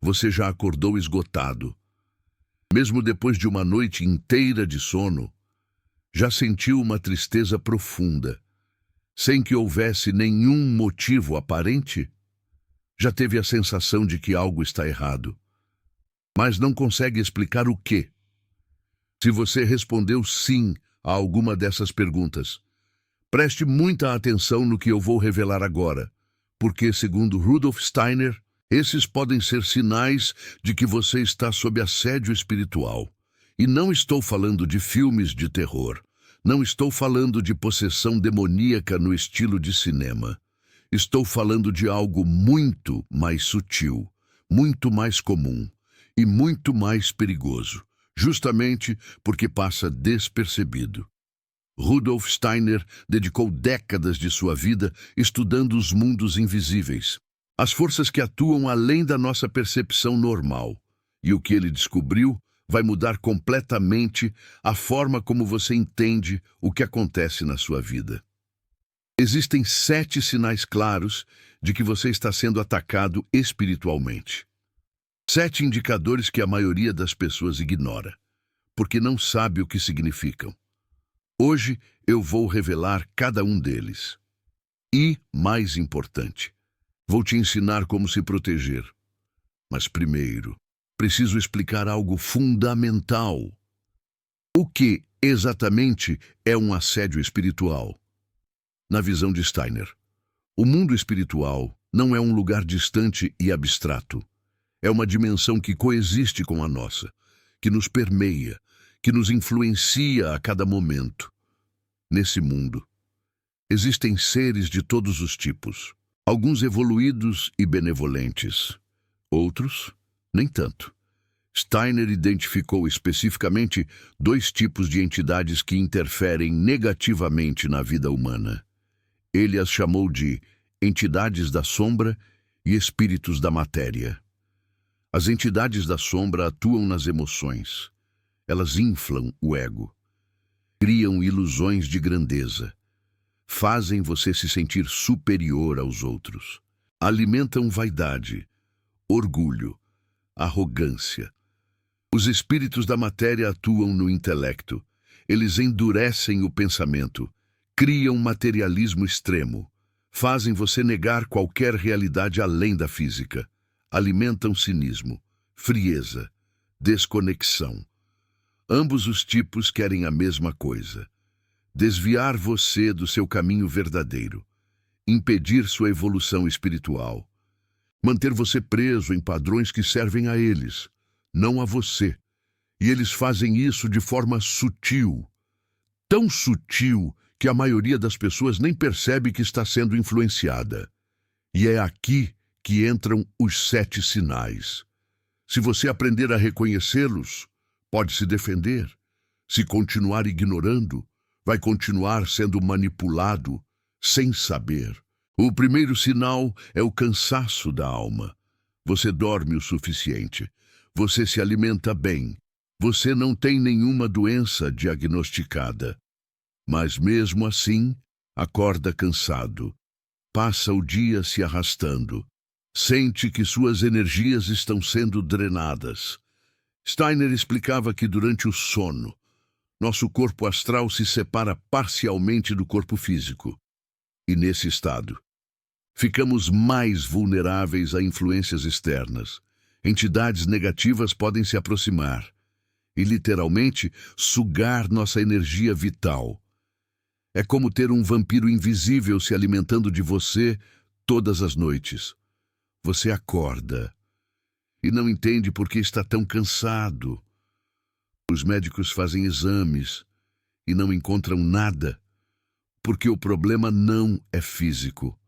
você já acordou esgotado. Mesmo depois de uma noite inteira de sono, já sentiu uma tristeza profunda, sem que houvesse nenhum motivo aparente? Já teve a sensação de que algo está errado, mas não consegue explicar o quê? Se você respondeu sim a alguma dessas perguntas, preste muita atenção no que eu vou revelar agora, porque, segundo Rudolf Steiner, esses podem ser sinais de que você está sob assédio espiritual. E não estou falando de filmes de terror. Não estou falando de possessão demoníaca no estilo de cinema. Estou falando de algo muito mais sutil, muito mais comum e muito mais perigoso, justamente porque passa despercebido. Rudolf Steiner dedicou décadas de sua vida estudando os mundos invisíveis, as forças que atuam além da nossa percepção normal. E o que ele descobriu vai mudar completamente a forma como você entende o que acontece na sua vida. Existem 7 sinais claros de que você está sendo atacado espiritualmente. 7 indicadores que a maioria das pessoas ignora, porque não sabe o que significam. Hoje eu vou revelar cada um deles. E, mais importante, vou te ensinar como se proteger. Mas primeiro, preciso explicar algo fundamental. O que exatamente é um assédio espiritual? Na visão de Steiner, o mundo espiritual não é um lugar distante e abstrato. É uma dimensão que coexiste com a nossa, que nos permeia, que nos influencia a cada momento. Nesse mundo, existem seres de todos os tipos, alguns evoluídos e benevolentes, outros nem tanto. Steiner identificou especificamente 2 tipos de entidades que interferem negativamente na vida humana. Ele as chamou de entidades da sombra e espíritos da matéria. As entidades da sombra atuam nas emoções. Elas inflam o ego, criam ilusões de grandeza, fazem você se sentir superior aos outros, alimentam vaidade, orgulho, arrogância. Os espíritos da matéria atuam no intelecto. Eles endurecem o pensamento, criam materialismo extremo, fazem você negar qualquer realidade além da física, alimentam cinismo, frieza, desconexão. Ambos os tipos querem a mesma coisa: desviar você do seu caminho verdadeiro, impedir sua evolução espiritual, manter você preso em padrões que servem a eles, não a você. E eles fazem isso de forma sutil, tão sutil que a maioria das pessoas nem percebe que está sendo influenciada. E é aqui que entram os 7 sinais. Se você aprender a reconhecê-los, pode se defender. Se continuar ignorando, vai continuar sendo manipulado sem saber. O primeiro sinal é o cansaço da alma. Você dorme o suficiente. Você se alimenta bem. Você não tem nenhuma doença diagnosticada. Mas mesmo assim, acorda cansado. Passa o dia se arrastando. Sente que suas energias estão sendo drenadas. Steiner explicava que durante o sono, nosso corpo astral se separa parcialmente do corpo físico. E nesse estado, ficamos mais vulneráveis a influências externas. Entidades negativas podem se aproximar e literalmente sugar nossa energia vital. É como ter um vampiro invisível se alimentando de você todas as noites. Você acorda e não entende por que está tão cansado. Os médicos fazem exames e não encontram nada, porque o problema não é físico,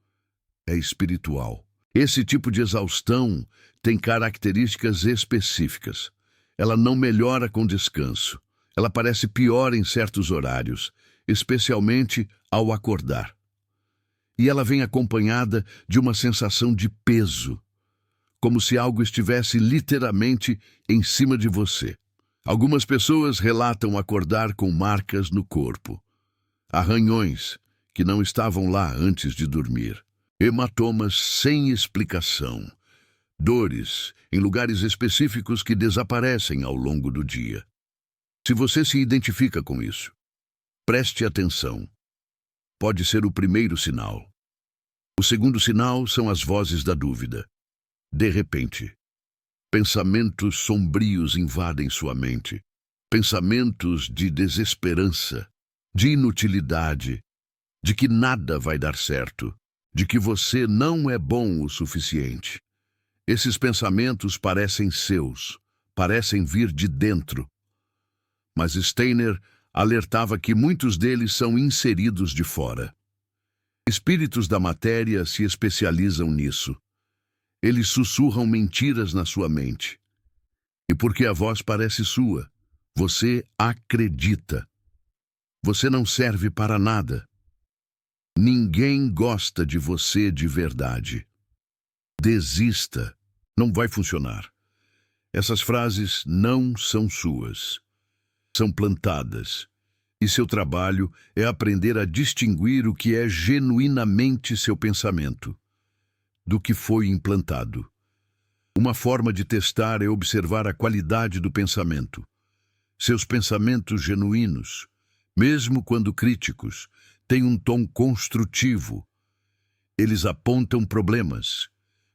é espiritual. Esse tipo de exaustão tem características específicas. Ela não melhora com descanso. Ela parece pior em certos horários, especialmente ao acordar. E ela vem acompanhada de uma sensação de peso, como se algo estivesse literalmente em cima de você. Algumas pessoas relatam acordar com marcas no corpo, arranhões que não estavam lá antes de dormir, hematomas sem explicação, dores em lugares específicos que desaparecem ao longo do dia. Se você se identifica com isso, preste atenção. Pode ser o primeiro sinal. O segundo sinal são as vozes da dúvida. De repente, pensamentos sombrios invadem sua mente. Pensamentos de desesperança, de inutilidade, de que nada vai dar certo, de que você não é bom o suficiente. Esses pensamentos parecem seus, parecem vir de dentro. Mas Steiner alertava que muitos deles são inseridos de fora. Espíritos da matéria se especializam nisso. Eles sussurram mentiras na sua mente. E porque a voz parece sua, você acredita. Você não serve para nada. Ninguém gosta de você de verdade. Desista. Não vai funcionar. Essas frases não são suas. São plantadas. E seu trabalho é aprender a distinguir o que é genuinamente seu pensamento do que foi implantado. Uma forma de testar é observar a qualidade do pensamento. Seus pensamentos genuínos, mesmo quando críticos, têm um tom construtivo. Eles apontam problemas,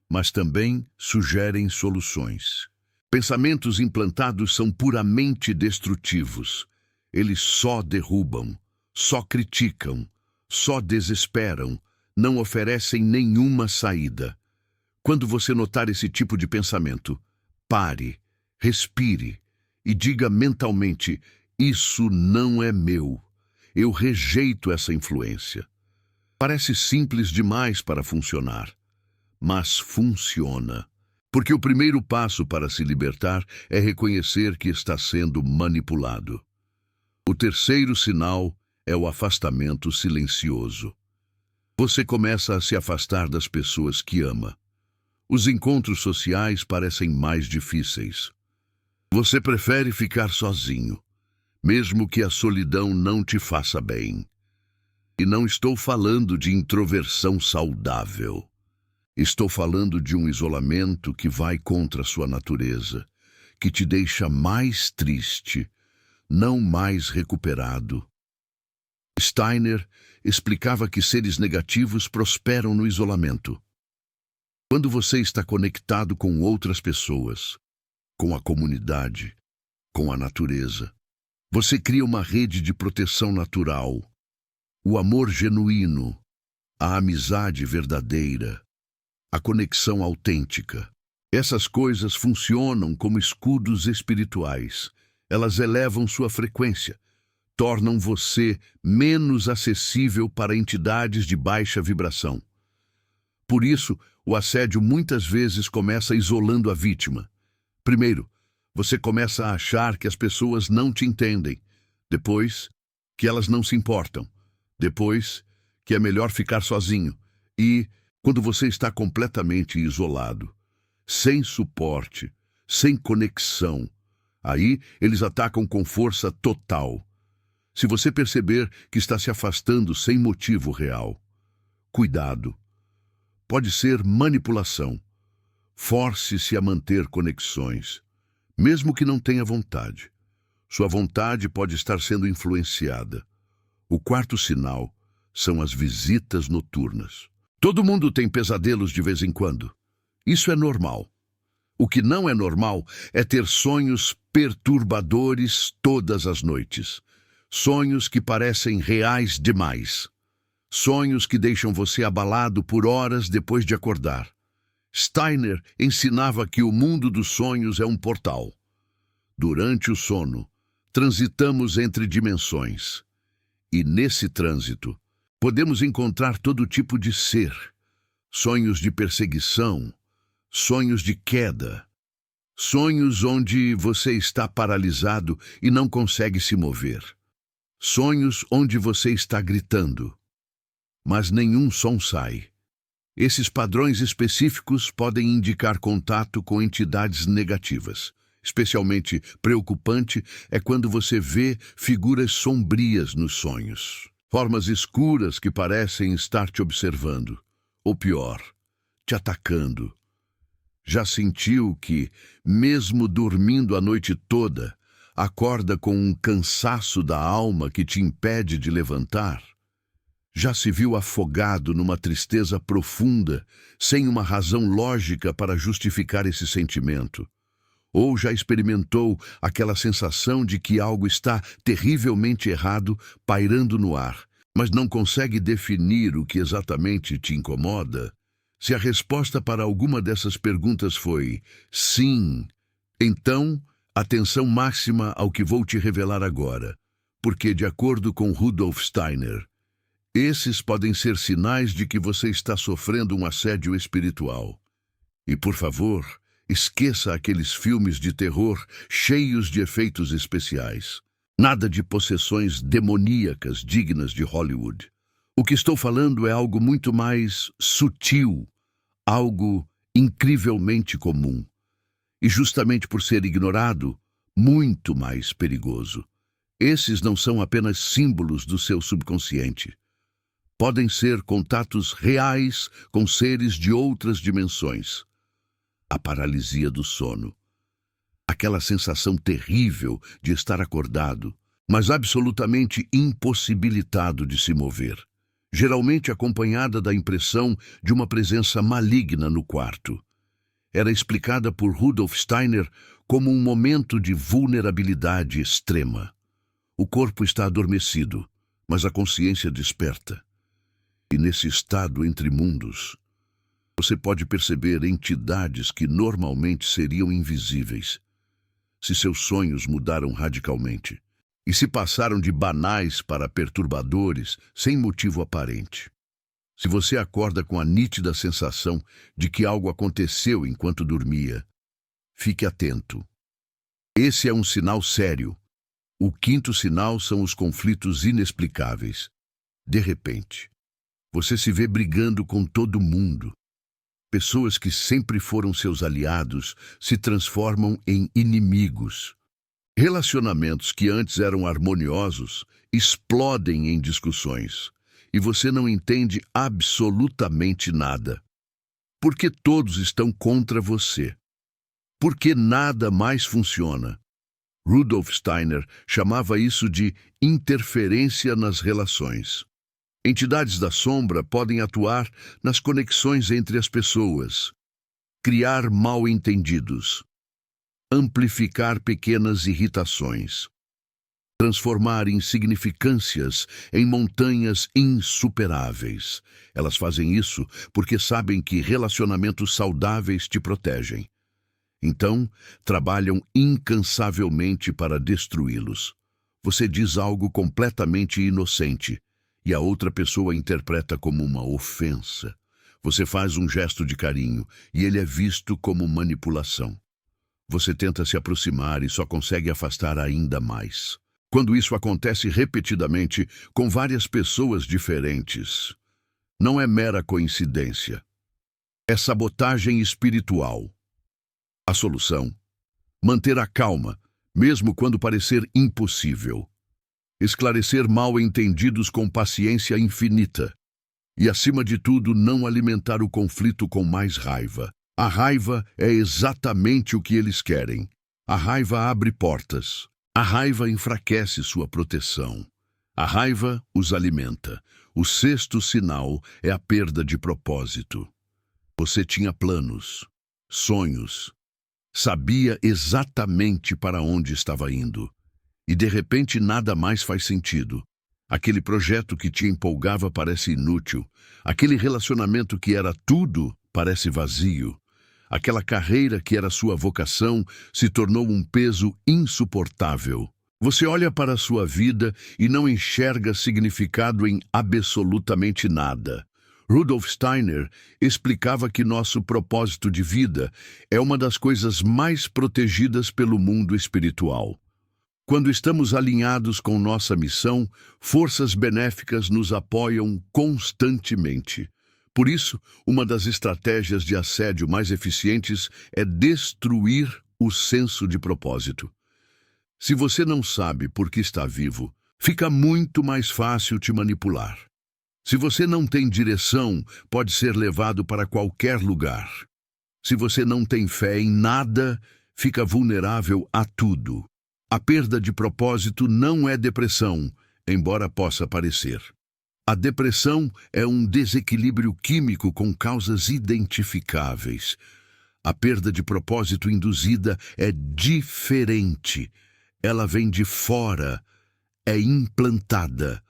mas também sugerem soluções. Pensamentos implantados são puramente destrutivos. Eles só derrubam, só criticam, só desesperam, não oferecem nenhuma saída. Quando você notar esse tipo de pensamento, pare, respire e diga mentalmente: isso não é meu. Eu rejeito essa influência. Parece simples demais para funcionar, mas funciona. Porque o primeiro passo para se libertar é reconhecer que está sendo manipulado. O terceiro sinal é o afastamento silencioso. Você começa a se afastar das pessoas que ama. Os encontros sociais parecem mais difíceis. Você prefere ficar sozinho, mesmo que a solidão não te faça bem. E não estou falando de introversão saudável. Estou falando de um isolamento que vai contra a sua natureza, que te deixa mais triste, não mais recuperado. Steiner explicava que seres negativos prosperam no isolamento. Quando você está conectado com outras pessoas, com a comunidade, com a natureza, você cria uma rede de proteção natural, o amor genuíno, a amizade verdadeira, a conexão autêntica. Essas coisas funcionam como escudos espirituais. Elas elevam sua frequência, tornam você menos acessível para entidades de baixa vibração. Por isso, o assédio muitas vezes começa isolando a vítima. Primeiro, você começa a achar que as pessoas não te entendem. Depois, que elas não se importam. Depois, que é melhor ficar sozinho. E, quando você está completamente isolado, sem suporte, sem conexão, aí eles atacam com força total. Se você perceber que está se afastando sem motivo real, cuidado. Pode ser manipulação. Force-se a manter conexões, mesmo que não tenha vontade. Sua vontade pode estar sendo influenciada. O quarto sinal são as visitas noturnas. Todo mundo tem pesadelos de vez em quando. Isso é normal. O que não é normal é ter sonhos perturbadores todas as noites. Sonhos que parecem reais demais. Sonhos que deixam você abalado por horas depois de acordar. Steiner ensinava que o mundo dos sonhos é um portal. Durante o sono, transitamos entre dimensões. E nesse trânsito, podemos encontrar todo tipo de ser. Sonhos de perseguição, sonhos de queda. Sonhos onde você está paralisado e não consegue se mover. Sonhos onde você está gritando, mas nenhum som sai. Esses padrões específicos podem indicar contato com entidades negativas. Especialmente preocupante é quando você vê figuras sombrias nos sonhos. Formas escuras que parecem estar te observando. Ou pior, te atacando. Já sentiu que, mesmo dormindo a noite toda, acorda com um cansaço da alma que te impede de levantar? Já se viu afogado numa tristeza profunda, sem uma razão lógica para justificar esse sentimento? Ou já experimentou aquela sensação de que algo está terrivelmente errado, pairando no ar, mas não consegue definir o que exatamente te incomoda? Se a resposta para alguma dessas perguntas foi sim, então atenção máxima ao que vou te revelar agora, porque, de acordo com Rudolf Steiner, esses podem ser sinais de que você está sofrendo um assédio espiritual. E, por favor, esqueça aqueles filmes de terror cheios de efeitos especiais. Nada de possessões demoníacas dignas de Hollywood. O que estou falando é algo muito mais sutil, algo incrivelmente comum. E justamente por ser ignorado, muito mais perigoso. Esses não são apenas símbolos do seu subconsciente. Podem ser contatos reais com seres de outras dimensões. A paralisia do sono. Aquela sensação terrível de estar acordado, mas absolutamente impossibilitado de se mover. Geralmente acompanhada da impressão de uma presença maligna no quarto. Era explicada por Rudolf Steiner como um momento de vulnerabilidade extrema. O corpo está adormecido, mas a consciência desperta. E nesse estado entre mundos, você pode perceber entidades que normalmente seriam invisíveis. Se seus sonhos mudaram radicalmente, e se passaram de banais para perturbadores sem motivo aparente. Se você acorda com a nítida sensação de que algo aconteceu enquanto dormia, fique atento. Esse é um sinal sério. O quinto sinal são os conflitos inexplicáveis. De repente, você se vê brigando com todo mundo. Pessoas que sempre foram seus aliados se transformam em inimigos. Relacionamentos que antes eram harmoniosos explodem em discussões. E você não entende absolutamente nada. Porque todos estão contra você. Porque nada mais funciona. Rudolf Steiner chamava isso de interferência nas relações. Entidades da sombra podem atuar nas conexões entre as pessoas, criar mal-entendidos, amplificar pequenas irritações, transformar insignificâncias em montanhas insuperáveis. Elas fazem isso porque sabem que relacionamentos saudáveis te protegem. Então, trabalham incansavelmente para destruí-los. Você diz algo completamente inocente, e a outra pessoa interpreta como uma ofensa. Você faz um gesto de carinho, e ele é visto como manipulação. Você tenta se aproximar e só consegue afastar ainda mais. Quando isso acontece repetidamente com várias pessoas diferentes, não é mera coincidência. É sabotagem espiritual. A solução: manter a calma, mesmo quando parecer impossível. Esclarecer mal-entendidos com paciência infinita. E, acima de tudo, não alimentar o conflito com mais raiva. A raiva é exatamente o que eles querem. A raiva abre portas. A raiva enfraquece sua proteção. A raiva os alimenta. O sexto sinal é a perda de propósito. Você tinha planos, sonhos, sabia exatamente para onde estava indo. E de repente nada mais faz sentido. Aquele projeto que te empolgava parece inútil. Aquele relacionamento que era tudo parece vazio. Aquela carreira que era sua vocação se tornou um peso insuportável. Você olha para a sua vida e não enxerga significado em absolutamente nada. Rudolf Steiner explicava que nosso propósito de vida é uma das coisas mais protegidas pelo mundo espiritual. Quando estamos alinhados com nossa missão, forças benéficas nos apoiam constantemente. Por isso, uma das estratégias de assédio mais eficientes é destruir o senso de propósito. Se você não sabe por que está vivo, fica muito mais fácil te manipular. Se você não tem direção, pode ser levado para qualquer lugar. Se você não tem fé em nada, fica vulnerável a tudo. A perda de propósito não é depressão, embora possa parecer. A depressão é um desequilíbrio químico com causas identificáveis. A perda de propósito induzida é diferente. Ela vem de fora, é implantada.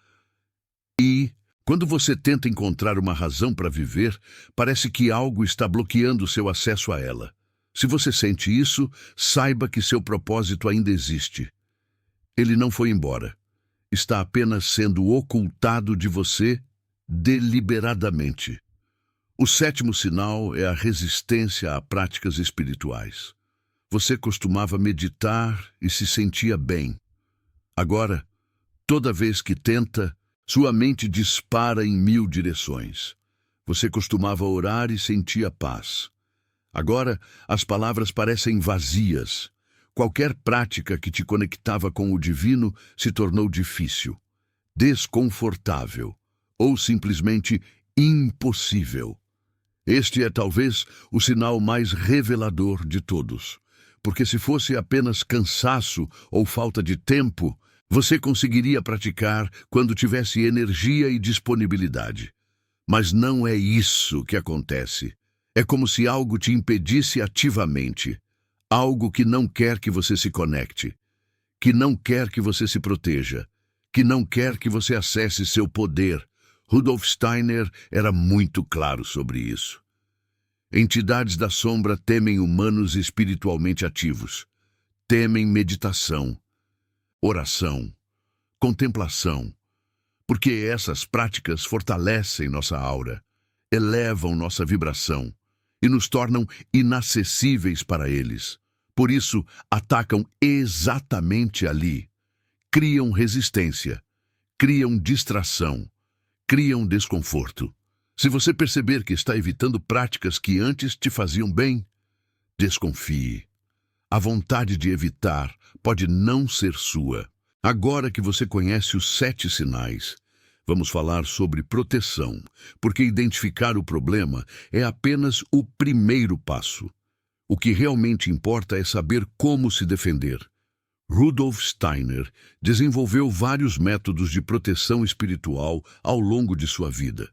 E, quando você tenta encontrar uma razão para viver, parece que algo está bloqueando seu acesso a ela. Se você sente isso, saiba que seu propósito ainda existe. Ele não foi embora. Está apenas sendo ocultado de você deliberadamente. O sétimo sinal é a resistência a práticas espirituais. Você costumava meditar e se sentia bem. Agora, toda vez que tenta, sua mente dispara em 1000 direções. Você costumava orar e sentia paz. Agora, as palavras parecem vazias. Qualquer prática que te conectava com o divino se tornou difícil, desconfortável ou simplesmente impossível. Este é talvez o sinal mais revelador de todos, porque se fosse apenas cansaço ou falta de tempo, você conseguiria praticar quando tivesse energia e disponibilidade. Mas não é isso que acontece. É como se algo te impedisse ativamente. Algo que não quer que você se conecte, que não quer que você se proteja, que não quer que você acesse seu poder. Rudolf Steiner era muito claro sobre isso. Entidades da sombra temem humanos espiritualmente ativos. Temem meditação, oração, contemplação, porque essas práticas fortalecem nossa aura, elevam nossa vibração e nos tornam inacessíveis para eles. Por isso, atacam exatamente ali. Criam resistência, criam distração, criam desconforto. Se você perceber que está evitando práticas que antes te faziam bem, desconfie. A vontade de evitar pode não ser sua. Agora que você conhece os 7 sinais, vamos falar sobre proteção, porque identificar o problema é apenas o primeiro passo. O que realmente importa é saber como se defender. Rudolf Steiner desenvolveu vários métodos de proteção espiritual ao longo de sua vida.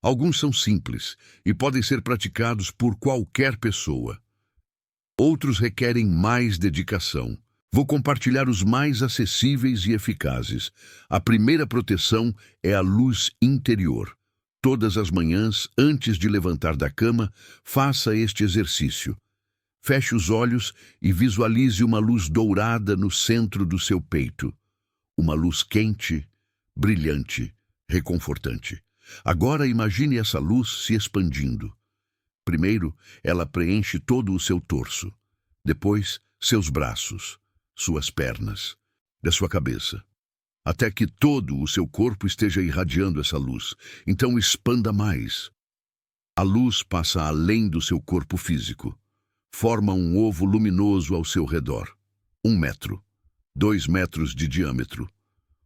Alguns são simples e podem ser praticados por qualquer pessoa. Outros requerem mais dedicação. Vou compartilhar os mais acessíveis e eficazes. A primeira proteção é a luz interior. Todas as manhãs, antes de levantar da cama, faça este exercício. Feche os olhos e visualize uma luz dourada no centro do seu peito. Uma luz quente, brilhante, reconfortante. Agora imagine essa luz se expandindo. Primeiro, ela preenche todo o seu torso. Depois, seus braços, suas pernas, da sua cabeça. Até que todo o seu corpo esteja irradiando essa luz. Então expanda mais. A luz passa além do seu corpo físico. Forma um ovo luminoso ao seu redor. 1 metro, 2 metros de diâmetro.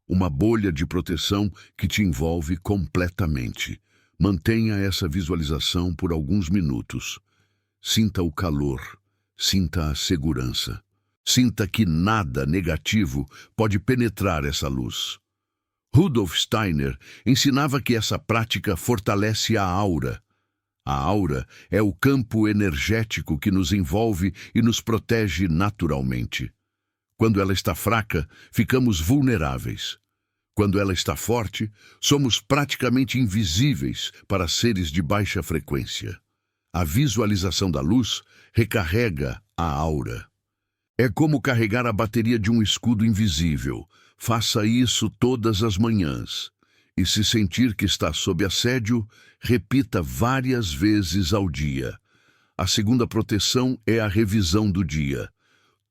Uma bolha de proteção que te envolve completamente. Mantenha essa visualização por alguns minutos. Sinta o calor, sinta a segurança. Sinta que nada negativo pode penetrar essa luz. Rudolf Steiner ensinava que essa prática fortalece a aura. A aura é o campo energético que nos envolve e nos protege naturalmente. Quando ela está fraca, ficamos vulneráveis. Quando ela está forte, somos praticamente invisíveis para seres de baixa frequência. A visualização da luz recarrega a aura. É como carregar a bateria de um escudo invisível. Faça isso todas as manhãs. E se sentir que está sob assédio, repita várias vezes ao dia. A segunda proteção é a revisão do dia.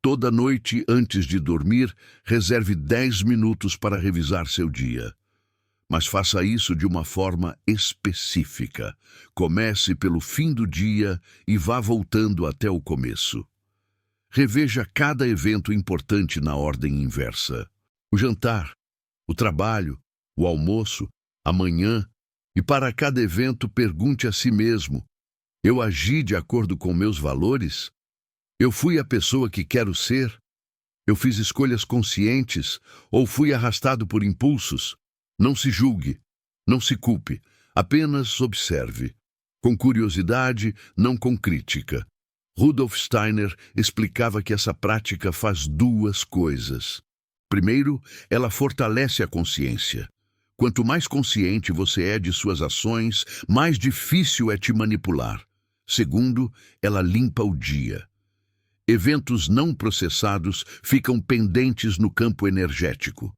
Toda noite, antes de dormir, reserve 10 minutos para revisar seu dia. Mas faça isso de uma forma específica. Comece pelo fim do dia e vá voltando até o começo. Reveja cada evento importante na ordem inversa. O jantar, o trabalho, o almoço, a manhã, e para cada evento pergunte a si mesmo: Eu agi de acordo com meus valores? Eu fui a pessoa que quero ser? Eu fiz escolhas conscientes ou fui arrastado por impulsos? Não se julgue, não se culpe, apenas observe. Com curiosidade, não com crítica. Rudolf Steiner explicava que essa prática faz duas coisas. Primeiro, ela fortalece a consciência. Quanto mais consciente você é de suas ações, mais difícil é te manipular. Segundo, ela limpa o dia. Eventos não processados ficam pendentes no campo energético.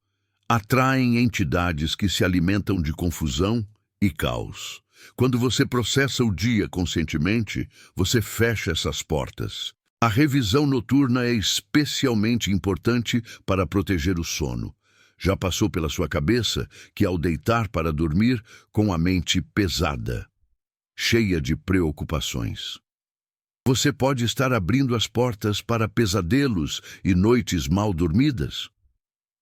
Atraem entidades que se alimentam de confusão e caos. Quando você processa o dia conscientemente, você fecha essas portas. A revisão noturna é especialmente importante para proteger o sono. Já passou pela sua cabeça que, ao deitar para dormir, com a mente pesada, cheia de preocupações, você pode estar abrindo as portas para pesadelos e noites mal dormidas?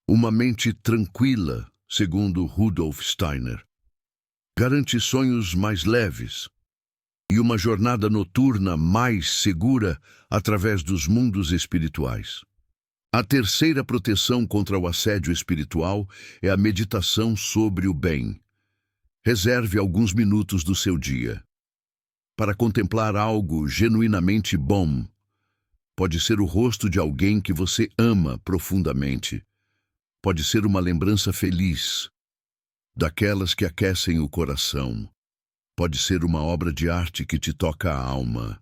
Uma mente tranquila, segundo Rudolf Steiner, garante sonhos mais leves e uma jornada noturna mais segura através dos mundos espirituais. A terceira proteção contra o assédio espiritual é a meditação sobre o bem. Reserve alguns minutos do seu dia para contemplar algo genuinamente bom. Pode ser o rosto de alguém que você ama profundamente. Pode ser uma lembrança feliz, daquelas que aquecem o coração. Pode ser uma obra de arte que te toca a alma.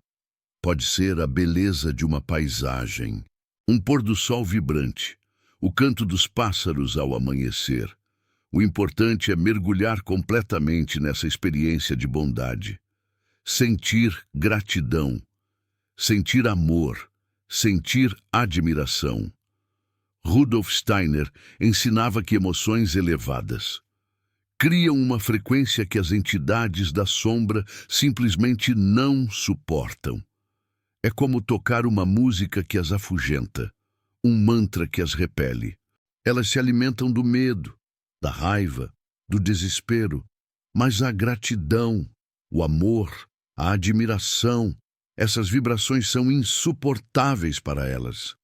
Pode ser a beleza de uma paisagem, um pôr do sol vibrante, o canto dos pássaros ao amanhecer. O importante é mergulhar completamente nessa experiência de bondade. Sentir gratidão, sentir amor, sentir admiração. Rudolf Steiner ensinava que emoções elevadas criam uma frequência que as entidades da sombra simplesmente não suportam. É como tocar uma música que as afugenta, um mantra que as repele. Elas se alimentam do medo, da raiva, do desespero, mas a gratidão, o amor, a admiração, essas vibrações são insuportáveis para elas.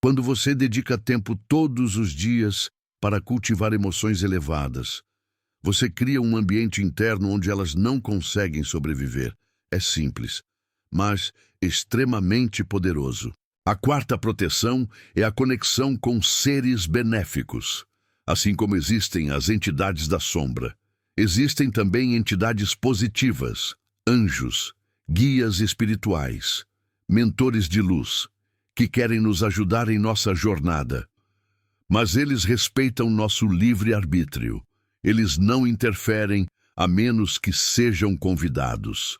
Quando você dedica tempo todos os dias para cultivar emoções elevadas, você cria um ambiente interno onde elas não conseguem sobreviver. É simples, mas extremamente poderoso. A quarta proteção é a conexão com seres benéficos. Assim como existem as entidades da sombra, existem também entidades positivas, anjos, guias espirituais, mentores de luz, que querem nos ajudar em nossa jornada. Mas eles respeitam nosso livre-arbítrio. Eles não interferem a menos que sejam convidados.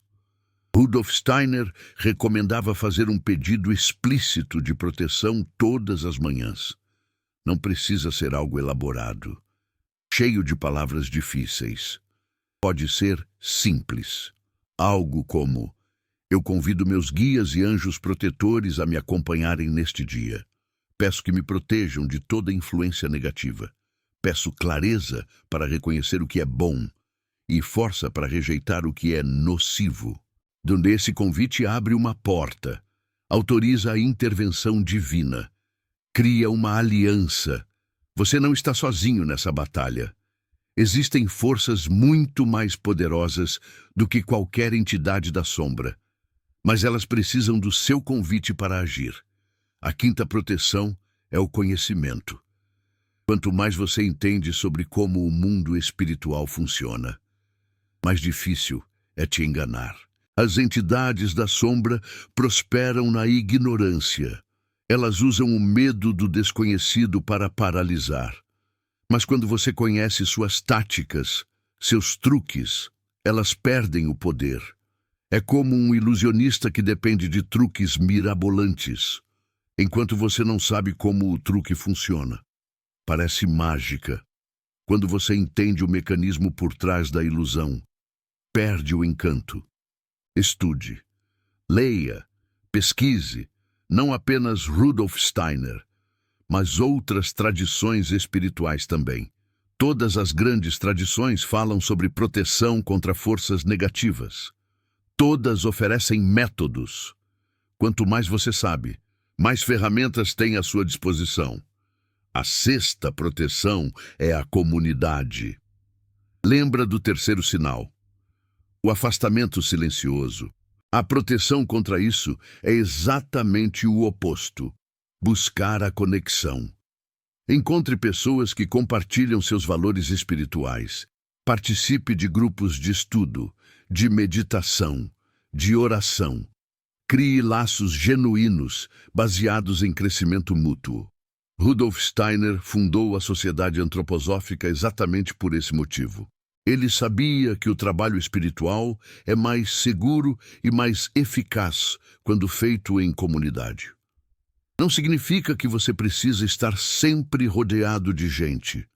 Rudolf Steiner recomendava fazer um pedido explícito de proteção todas as manhãs. Não precisa ser algo elaborado, cheio de palavras difíceis. Pode ser simples. Algo como: eu convido meus guias e anjos protetores a me acompanharem neste dia. Peço que me protejam de toda influência negativa. Peço clareza para reconhecer o que é bom e força para rejeitar o que é nocivo. Donde esse convite abre uma porta, autoriza a intervenção divina, cria uma aliança. Você não está sozinho nessa batalha. Existem forças muito mais poderosas do que qualquer entidade da sombra, mas elas precisam do seu convite para agir. A quinta proteção é o conhecimento. Quanto mais você entende sobre como o mundo espiritual funciona, mais difícil é te enganar. As entidades da sombra prosperam na ignorância. Elas usam o medo do desconhecido para paralisar. Mas quando você conhece suas táticas, seus truques, elas perdem o poder. É como um ilusionista que depende de truques mirabolantes, enquanto você não sabe como o truque funciona. Parece mágica. Quando você entende o mecanismo por trás da ilusão, perde o encanto. Estude, leia, pesquise, não apenas Rudolf Steiner, mas outras tradições espirituais também. Todas as grandes tradições falam sobre proteção contra forças negativas. Todas oferecem métodos. Quanto mais você sabe, mais ferramentas tem à sua disposição. A sexta proteção é a comunidade. Lembra do terceiro sinal, o afastamento silencioso. A proteção contra isso é exatamente o oposto: buscar a conexão. Encontre pessoas que compartilham seus valores espirituais. Participe de grupos de estudo, de meditação, de oração. Crie laços genuínos, baseados em crescimento mútuo. Rudolf Steiner fundou a Sociedade Antroposófica exatamente por esse motivo. Ele sabia que o trabalho espiritual é mais seguro e mais eficaz quando feito em comunidade. Não significa que você precisa estar sempre rodeado de gente.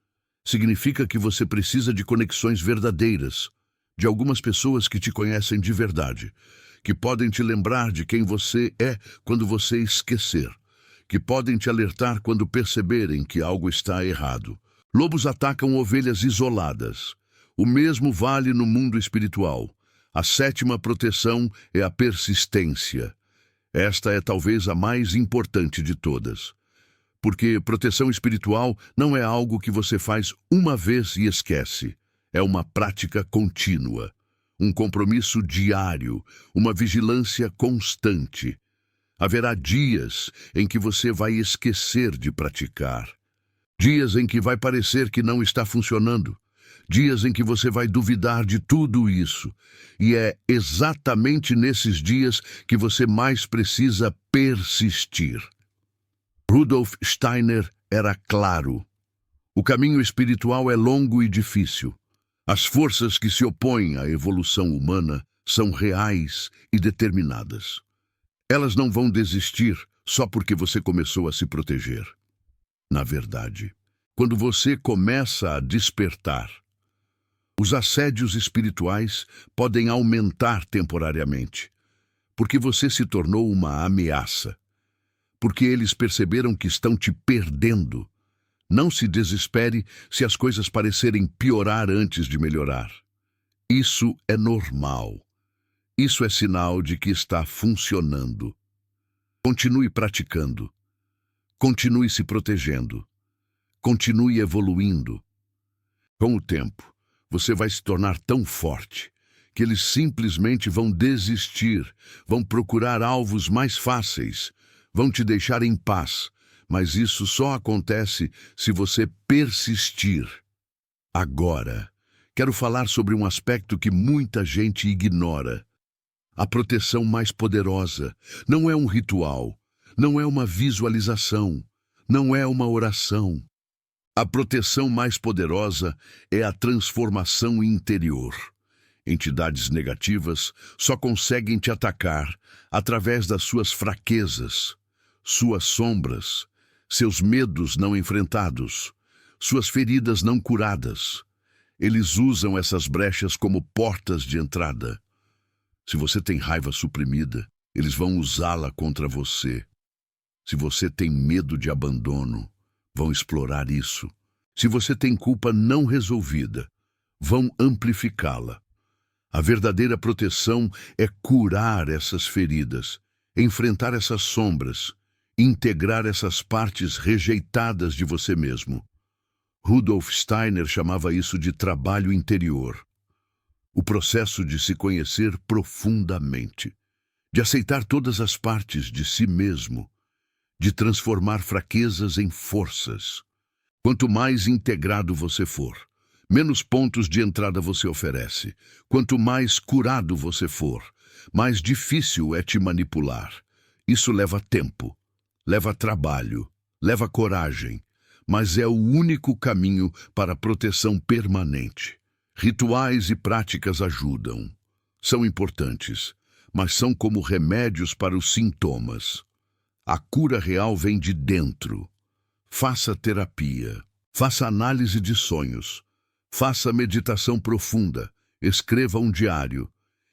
Significa que você precisa de conexões verdadeiras, de algumas pessoas que te conhecem de verdade, que podem te lembrar de quem você é quando você esquecer, que podem te alertar quando perceberem que algo está errado. Lobos atacam ovelhas isoladas. O mesmo vale no mundo espiritual. A sétima proteção é a persistência. Esta é talvez a mais importante de todas. Porque proteção espiritual não é algo que você faz uma vez e esquece. É uma prática contínua, um compromisso diário, uma vigilância constante. Haverá dias em que você vai esquecer de praticar. Dias em que vai parecer que não está funcionando. Dias em que você vai duvidar de tudo isso. E é exatamente nesses dias que você mais precisa persistir. Rudolf Steiner era claro. O caminho espiritual é longo e difícil. As forças que se opõem à evolução humana são reais e determinadas. Elas não vão desistir só porque você começou a se proteger. Na verdade, quando você começa a despertar, os assédios espirituais podem aumentar temporariamente, porque você se tornou uma ameaça, porque eles perceberam que estão te perdendo. Não se desespere se as coisas parecerem piorar antes de melhorar. Isso é normal. Isso é sinal de que está funcionando. Continue praticando. Continue se protegendo. Continue evoluindo. Com o tempo, você vai se tornar tão forte que eles simplesmente vão desistir, vão procurar alvos mais fáceis, vão te deixar em paz, mas isso só acontece se você persistir. Agora, quero falar sobre um aspecto que muita gente ignora. A proteção mais poderosa não é um ritual, não é uma visualização, não é uma oração. A proteção mais poderosa é a transformação interior. Entidades negativas só conseguem te atacar através das suas fraquezas, suas sombras, seus medos não enfrentados, suas feridas não curadas. Eles usam essas brechas como portas de entrada. Se você tem raiva suprimida, eles vão usá-la contra você. Se você tem medo de abandono, vão explorar isso. Se você tem culpa não resolvida, vão amplificá-la. A verdadeira proteção é curar essas feridas, enfrentar essas sombras, integrar essas partes rejeitadas de você mesmo. Rudolf Steiner chamava isso de trabalho interior. O processo de se conhecer profundamente, de aceitar todas as partes de si mesmo, de transformar fraquezas em forças. Quanto mais integrado você for, menos pontos de entrada você oferece. Quanto mais curado você for, mais difícil é te manipular. Isso leva tempo, leva trabalho, leva coragem, mas é o único caminho para a proteção permanente. Rituais e práticas ajudam. São importantes, mas são como remédios para os sintomas. A cura real vem de dentro. Faça terapia, faça análise de sonhos, faça meditação profunda, escreva um diário.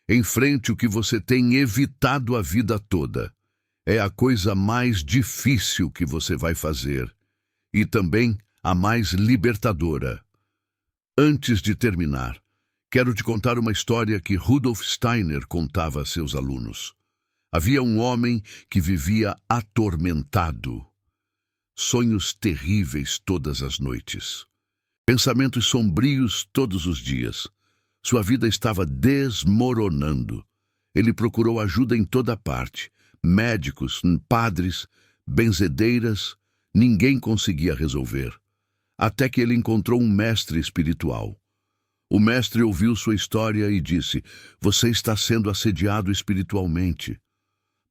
Enfrente o que você tem evitado a vida toda. É a coisa mais difícil que você vai fazer e também a mais libertadora. Antes de terminar, Quero te contar uma história que Rudolf Steiner contava a seus alunos. Havia um homem que vivia atormentado. Sonhos terríveis todas as noites. Pensamentos sombrios todos os dias. Sua vida estava desmoronando. Ele procurou ajuda em toda parte. Médicos, padres, benzedeiras. Ninguém conseguia resolver. Até que ele encontrou um mestre espiritual. O mestre ouviu sua história e disse: "Você está sendo assediado espiritualmente.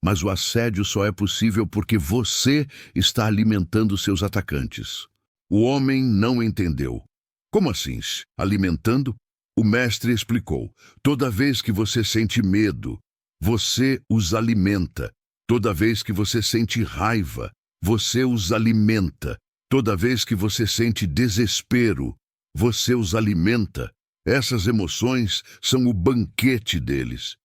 Mas o assédio só é possível porque você está alimentando seus atacantes." O homem não entendeu. "Como assim? Alimentando?" O mestre explicou. "Toda vez que você sente medo, você os alimenta. Toda vez que você sente raiva, você os alimenta. Toda vez que você sente desespero, você os alimenta. Essas emoções são o banquete deles."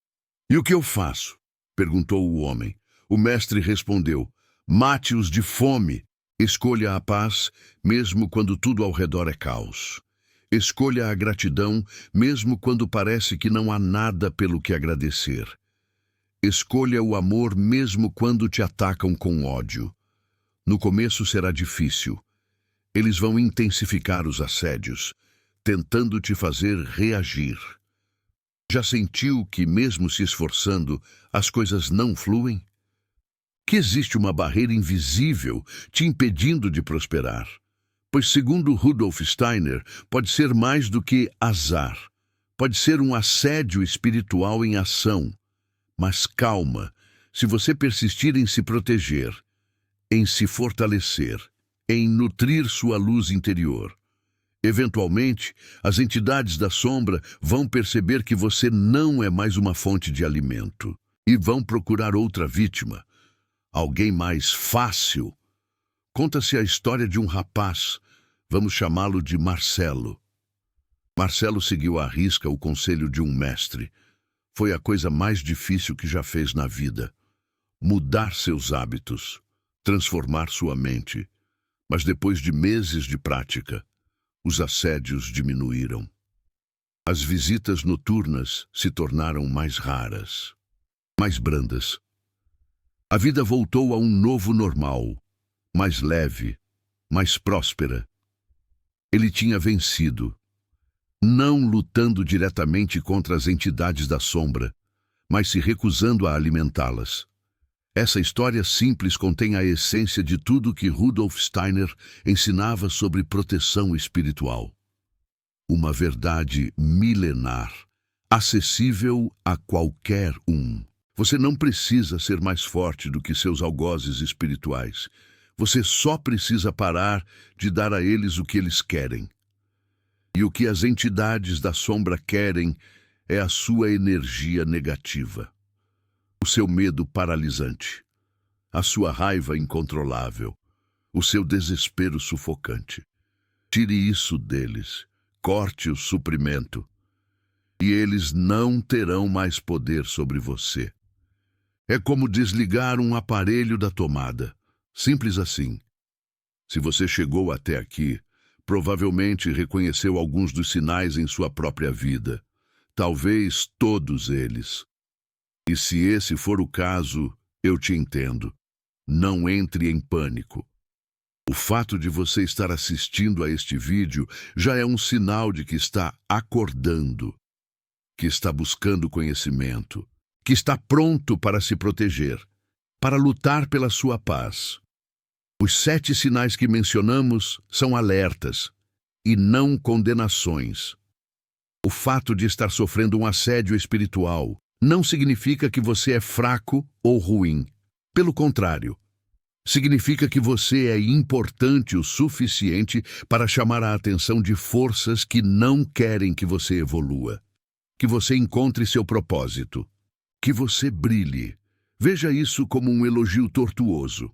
"E o que eu faço?" perguntou o homem. O mestre respondeu: "Mate-os de fome. Escolha a paz, mesmo quando tudo ao redor é caos. Escolha a gratidão, mesmo quando parece que não há nada pelo que agradecer. Escolha o amor, mesmo quando te atacam com ódio. No começo será difícil. Eles vão intensificar os assédios, tentando te fazer reagir. Já sentiu que, mesmo se esforçando, as coisas não fluem? Que existe uma barreira invisível te impedindo de prosperar? Pois, segundo Rudolf Steiner, pode ser mais do que azar. Pode ser um assédio espiritual em ação. Mas calma, se você persistir em se proteger, em se fortalecer, em nutrir sua luz interior, eventualmente, as entidades da sombra vão perceber que você não é mais uma fonte de alimento e vão procurar outra vítima, alguém mais fácil. Conta-se a história de um rapaz, vamos chamá-lo de Marcelo. Marcelo seguiu à risca o conselho de um mestre. Foi a coisa mais difícil que já fez na vida. Mudar seus hábitos, transformar sua mente. Mas depois de meses de prática, os assédios diminuíram. As visitas noturnas se tornaram mais raras, mais brandas. A vida voltou a um novo normal, mais leve, mais próspera. Ele tinha vencido, não lutando diretamente contra as entidades da sombra, mas se recusando a alimentá-las. Essa história simples contém a essência de tudo que Rudolf Steiner ensinava sobre proteção espiritual. Uma verdade milenar, acessível a qualquer um. Você não precisa ser mais forte do que seus algozes espirituais. Você só precisa parar de dar a eles o que eles querem. E o que as entidades da sombra querem é a sua energia negativa, o seu medo paralisante, a sua raiva incontrolável, o seu desespero sufocante. Tire isso deles, corte o suprimento, e eles não terão mais poder sobre você. É como desligar um aparelho da tomada. Simples assim. Se você chegou até aqui, provavelmente reconheceu alguns dos sinais em sua própria vida. Talvez todos eles. E se esse for o caso, eu te entendo. Não entre em pânico. O fato de você estar assistindo a este vídeo já é um sinal de que está acordando, que está buscando conhecimento, que está pronto para se proteger, para lutar pela sua paz. Os 7 sinais que mencionamos são alertas e não condenações. O fato de estar sofrendo um assédio espiritual não significa que você é fraco ou ruim. Pelo contrário, significa que você é importante o suficiente para chamar a atenção de forças que não querem que você evolua, que você encontre seu propósito, que você brilhe. Veja isso como um elogio tortuoso.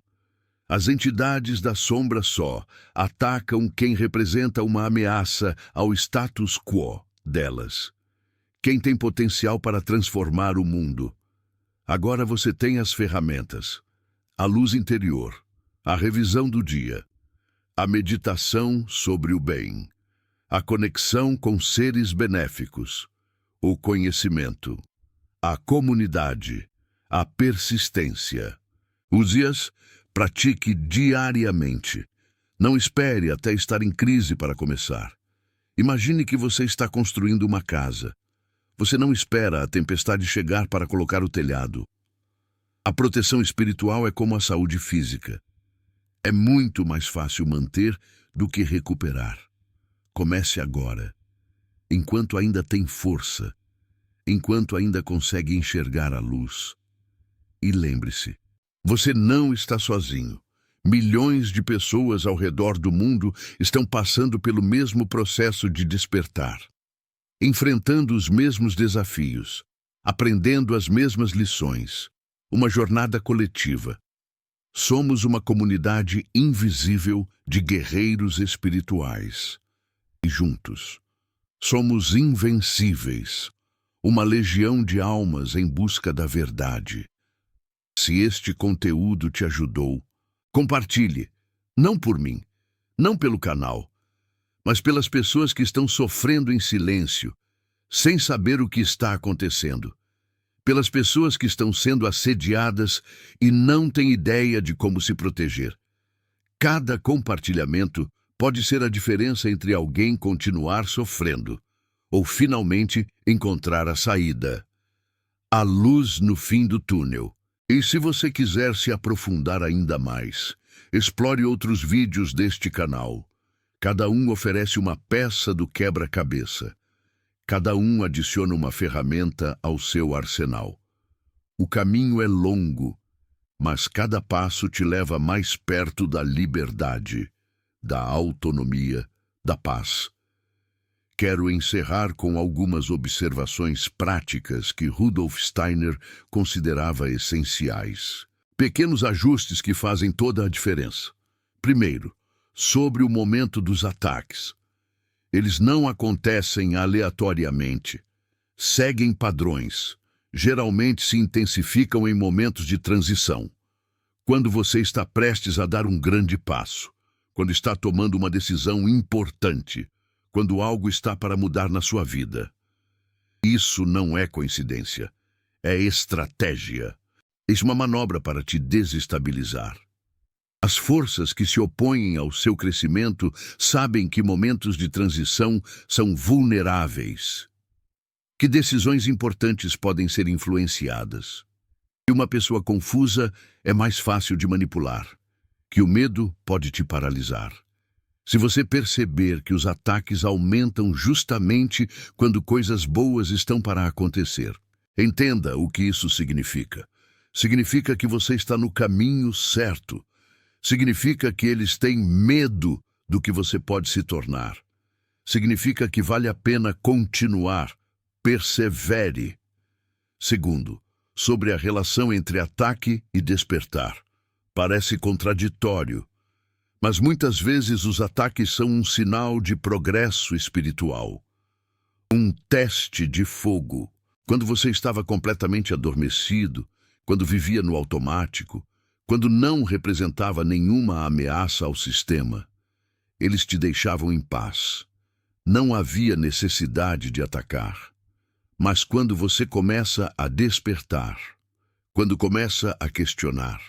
As entidades da sombra só atacam quem representa uma ameaça ao status quo delas. Quem tem potencial para transformar o mundo. Agora você tem as ferramentas, a luz interior, a revisão do dia, a meditação sobre o bem, a conexão com seres benéficos, o conhecimento, a comunidade, a persistência. Use-as, pratique diariamente. Não espere até estar em crise para começar. Imagine que você está construindo uma casa. Você não espera a tempestade chegar para colocar o telhado. A proteção espiritual é como a saúde física. É muito mais fácil manter do que recuperar. Comece agora, enquanto ainda tem força, enquanto ainda consegue enxergar a luz. E lembre-se, você não está sozinho. Milhões de pessoas ao redor do mundo estão passando pelo mesmo processo de despertar, enfrentando os mesmos desafios, aprendendo as mesmas lições. Uma jornada coletiva. Somos uma comunidade invisível de guerreiros espirituais. E juntos, somos invencíveis. Uma legião de almas em busca da verdade. Se este conteúdo te ajudou, compartilhe. Não por mim, não pelo canal, mas pelas pessoas que estão sofrendo em silêncio, sem saber o que está acontecendo. Pelas pessoas que estão sendo assediadas e não têm ideia de como se proteger. Cada compartilhamento pode ser a diferença entre alguém continuar sofrendo ou finalmente encontrar a saída. A luz no fim do túnel. E se você quiser se aprofundar ainda mais, explore outros vídeos deste canal. Cada um oferece uma peça do quebra-cabeça. Cada um adiciona uma ferramenta ao seu arsenal. O caminho é longo, mas cada passo te leva mais perto da liberdade, da autonomia, da paz. Quero encerrar com algumas observações práticas que Rudolf Steiner considerava essenciais. Pequenos ajustes que fazem toda a diferença. Primeiro, sobre o momento dos ataques. Eles não acontecem aleatoriamente. Seguem padrões. Geralmente se intensificam em momentos de transição. Quando você está prestes a dar um grande passo. Quando está tomando uma decisão importante. Quando algo está para mudar na sua vida. Isso não é coincidência. É estratégia. É uma manobra para te desestabilizar. As forças que se opõem ao seu crescimento sabem que momentos de transição são vulneráveis, que decisões importantes podem ser influenciadas, que uma pessoa confusa é mais fácil de manipular, que o medo pode te paralisar. Se você perceber que os ataques aumentam justamente quando coisas boas estão para acontecer, entenda o que isso significa. Significa que você está no caminho certo. Significa que eles têm medo do que você pode se tornar. Significa que vale a pena continuar. Persevere. Segundo, sobre a relação entre ataque e despertar. Parece contraditório, mas muitas vezes os ataques são um sinal de progresso espiritual. Um teste de fogo. Quando você estava completamente adormecido, quando vivia no automático, quando não representava nenhuma ameaça ao sistema, eles te deixavam em paz. Não havia necessidade de atacar. Mas quando você começa a despertar, quando começa a questionar,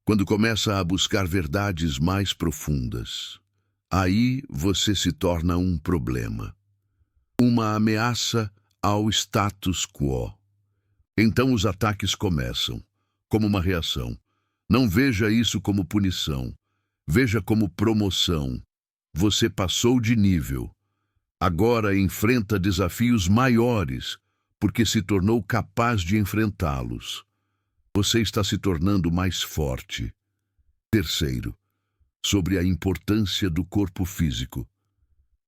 quando começa a buscar verdades mais profundas, aí você se torna um problema. Uma ameaça ao status quo. Então os ataques começam, como uma reação. Não veja isso como punição. Veja como promoção. Você passou de nível. Agora enfrenta desafios maiores, porque se tornou capaz de enfrentá-los. Você está se tornando mais forte. Terceiro, sobre a importância do corpo físico.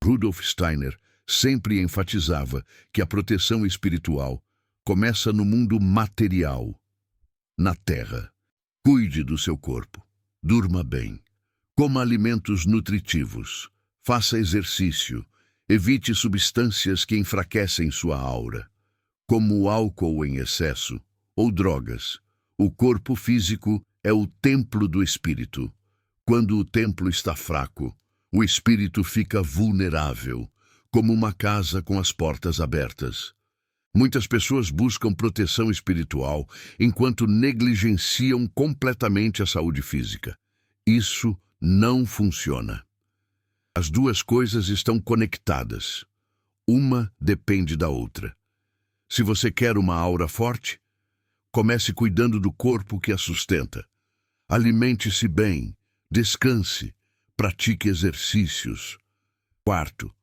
Rudolf Steiner sempre enfatizava que a proteção espiritual começa no mundo material, na terra. Cuide do seu corpo. Durma bem. Coma alimentos nutritivos. Faça exercício. Evite substâncias que enfraquecem sua aura, como o álcool em excesso ou drogas. O corpo físico é o templo do espírito. Quando o templo está fraco, o espírito fica vulnerável. como uma casa com as portas abertas. Muitas pessoas buscam proteção espiritual enquanto negligenciam completamente a saúde física. Isso não funciona. As duas coisas estão conectadas. Uma depende da outra. Se você quer uma aura forte, comece cuidando do corpo que a sustenta. Alimente-se bem, descanse, pratique exercícios. Quarto,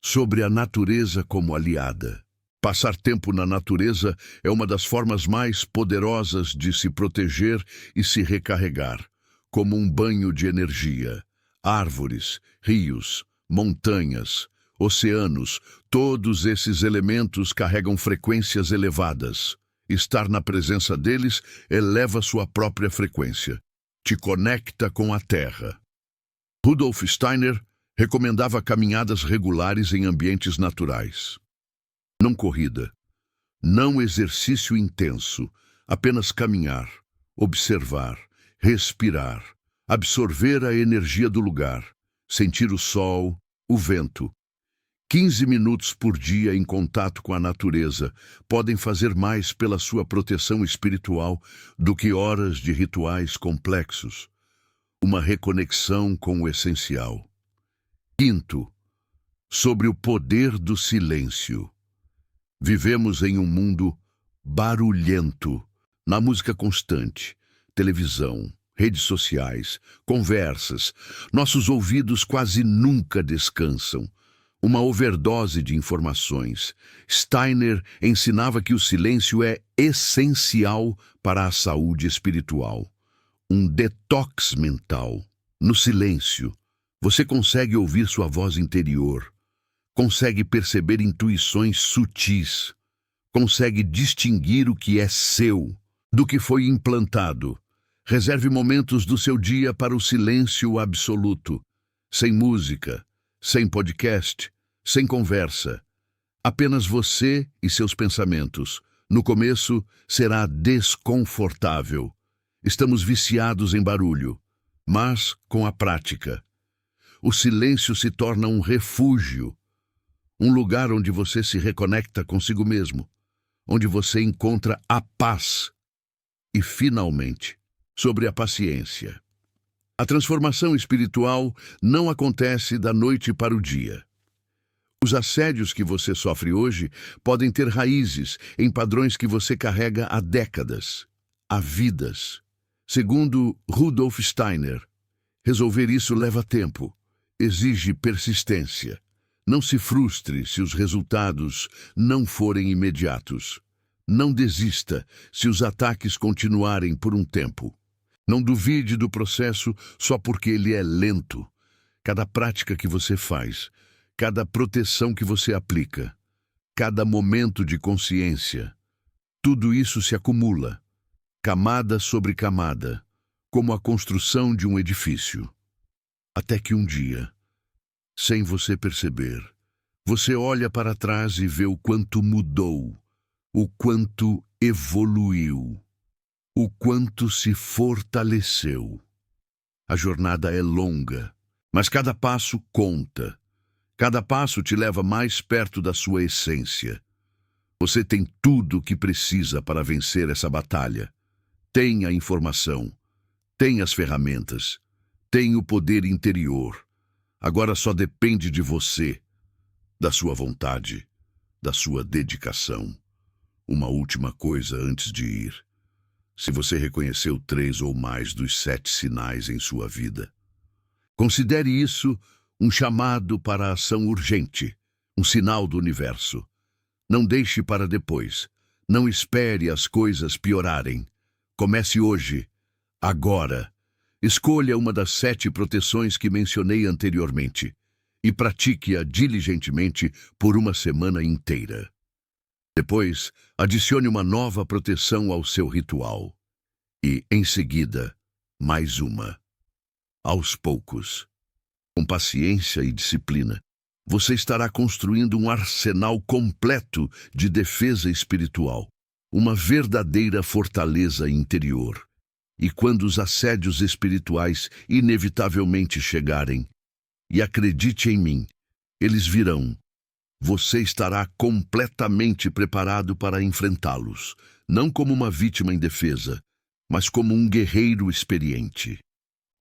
sobre a natureza como aliada. Passar tempo na natureza é uma das formas mais poderosas de se proteger e se recarregar, como um banho de energia. Árvores, rios, montanhas, oceanos, todos esses elementos carregam frequências elevadas. Estar na presença deles eleva sua própria frequência. Te conecta com a Terra. Rudolf Steiner recomendava caminhadas regulares em ambientes naturais. Não corrida, não exercício intenso, apenas caminhar, observar, respirar, absorver a energia do lugar, sentir o sol, o vento. 15 minutos por dia em contato com a natureza podem fazer mais pela sua proteção espiritual do que horas de rituais complexos. Uma reconexão com o essencial. Quinto, sobre o poder do silêncio. Vivemos em um mundo barulhento, na música constante, televisão, redes sociais, conversas. Nossos ouvidos quase nunca descansam. Uma overdose de informações. Steiner ensinava que o silêncio é essencial para a saúde espiritual. Um detox mental. No silêncio, você consegue ouvir sua voz interior, consegue perceber intuições sutis, consegue distinguir o que é seu do que foi implantado. Reserve momentos do seu dia para o silêncio absoluto, sem música, sem podcast, sem conversa. Apenas você e seus pensamentos. No começo, será desconfortável. Estamos viciados em barulho, mas com a prática, o silêncio se torna um refúgio, um lugar onde você se reconecta consigo mesmo, onde você encontra a paz. E, finalmente, sobre a paciência. A transformação espiritual não acontece da noite para o dia. Os assédios que você sofre hoje podem ter raízes em padrões que você carrega há décadas, há vidas. Segundo Rudolf Steiner, resolver isso leva tempo, exige persistência. Não se frustre se os resultados não forem imediatos. Não desista se os ataques continuarem por um tempo. Não duvide do processo só porque ele é lento. Cada prática que você faz, cada proteção que você aplica, cada momento de consciência, tudo isso se acumula, camada sobre camada, como a construção de um edifício. Até que um dia, sem você perceber, você olha para trás e vê o quanto mudou, o quanto evoluiu, o quanto se fortaleceu. A jornada é longa, mas cada passo conta. Cada passo te leva mais perto da sua essência. Você tem tudo o que precisa para vencer essa batalha. Tem a informação, tem as ferramentas, tem o poder interior. Agora só depende de você, da sua vontade, da sua dedicação. Uma última coisa antes de ir. Se você reconheceu 3 ou mais dos 7 sinais em sua vida, considere isso um chamado para a ação urgente, um sinal do universo. Não deixe para depois. Não espere as coisas piorarem. Comece hoje, agora. Escolha uma das 7 proteções que mencionei anteriormente e pratique-a diligentemente por uma semana inteira. Depois, adicione uma nova proteção ao seu ritual. E, em seguida, mais uma. Aos poucos, com paciência e disciplina, você estará construindo um arsenal completo de defesa espiritual, uma verdadeira fortaleza interior. E quando os assédios espirituais inevitavelmente chegarem, e acredite em mim, eles virão, você estará completamente preparado para enfrentá-los, não como uma vítima indefesa, mas como um guerreiro experiente.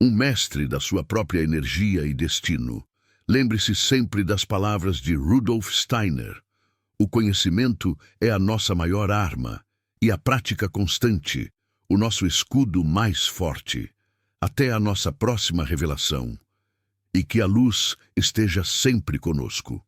Um mestre da sua própria energia e destino. Lembre-se sempre das palavras de Rudolf Steiner. O conhecimento é a nossa maior arma, e a prática constante, o nosso escudo mais forte. Até a nossa próxima revelação. E que a luz esteja sempre conosco.